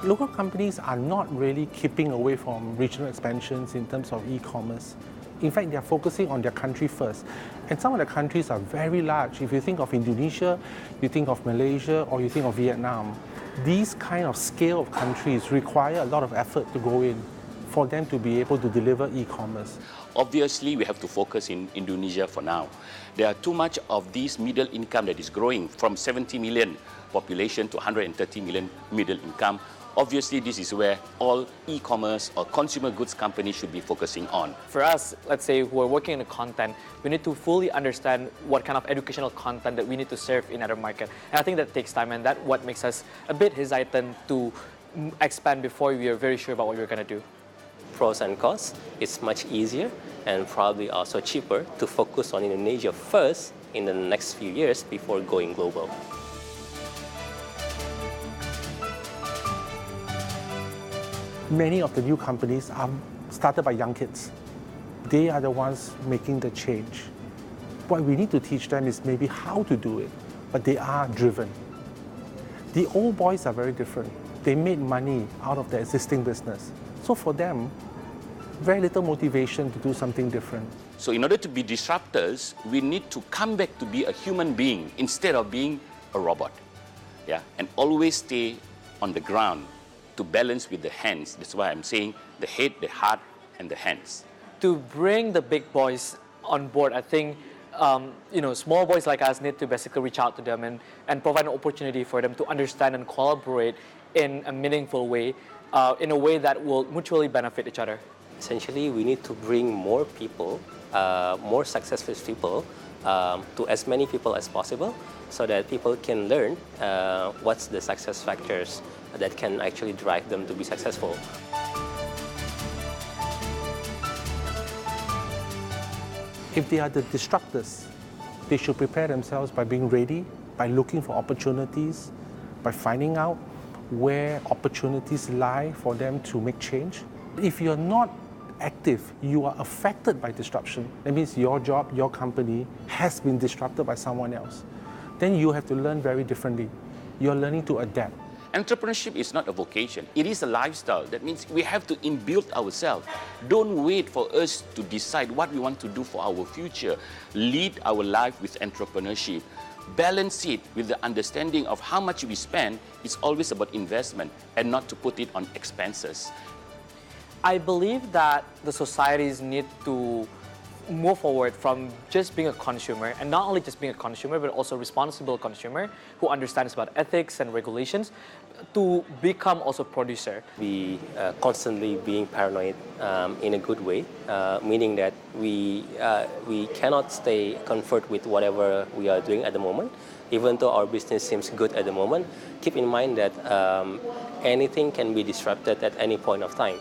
Local companies are not really keeping away from regional expansions in terms of e-commerce. In fact, they are focusing on their country first. And some of the countries are very large. If you think of Indonesia, you think of Malaysia, or you think of Vietnam, these kind of scale of countries require a lot of effort to go in for them to be able to deliver e-commerce. Obviously, we have to focus in Indonesia for now. There are too much of this middle income that is growing from 70 million population to 130 million middle income. Obviously, this is where all e-commerce or consumer goods companies should be focusing on. For us, let's say, who are working in the content, we need to fully understand what kind of educational content that we need to serve in other market. And I think that takes time, and that's what makes us a bit hesitant to expand before we are very sure about what we're going to do. Pros and cons, it's much easier and probably also cheaper to focus on Indonesia first in the next few years before going global. Many of the new companies are started by young kids. They are the ones making the change. What we need to teach them is maybe how to do it, but they are driven. The old boys are very different. They made money out of their existing business. So for them, very little motivation to do something different. So in order to be disruptors, we need to come back to be a human being instead of being a robot. Yeah? And always stay on the ground to balance with the hands. That's why I'm saying the head, the heart, and the hands. To bring the big boys on board, I think small boys like us need to basically reach out to them and provide an opportunity for them to understand and collaborate in a meaningful way, in a way that will mutually benefit each other. Essentially, we need to bring more people, more successful people, to as many people as possible so that people can learn what's the success factors that can actually drive them to be successful. If they are the disruptors, they should prepare themselves by being ready, by looking for opportunities, by finding out where opportunities lie for them to make change. If you're not active, you are affected by disruption. That means your job, your company has been disrupted by someone else. Then you have to learn very differently. You're learning to adapt. Entrepreneurship is not a vocation, it is a lifestyle. That means we have to inbuild ourselves. Don't wait for us to decide what we want to do for our future. Lead our life with entrepreneurship. Balance it with the understanding of how much we spend. It's always about investment and not to put it on expenses. I believe that the societies need to move forward from just being a consumer, and not only just being a consumer, but also a responsible consumer who understands about ethics and regulations, to become also a producer. We constantly being paranoid in a good way, meaning that we cannot stay comfort with whatever we are doing at the moment. Even though our business seems good at the moment, keep in mind that anything can be disrupted at any point of time.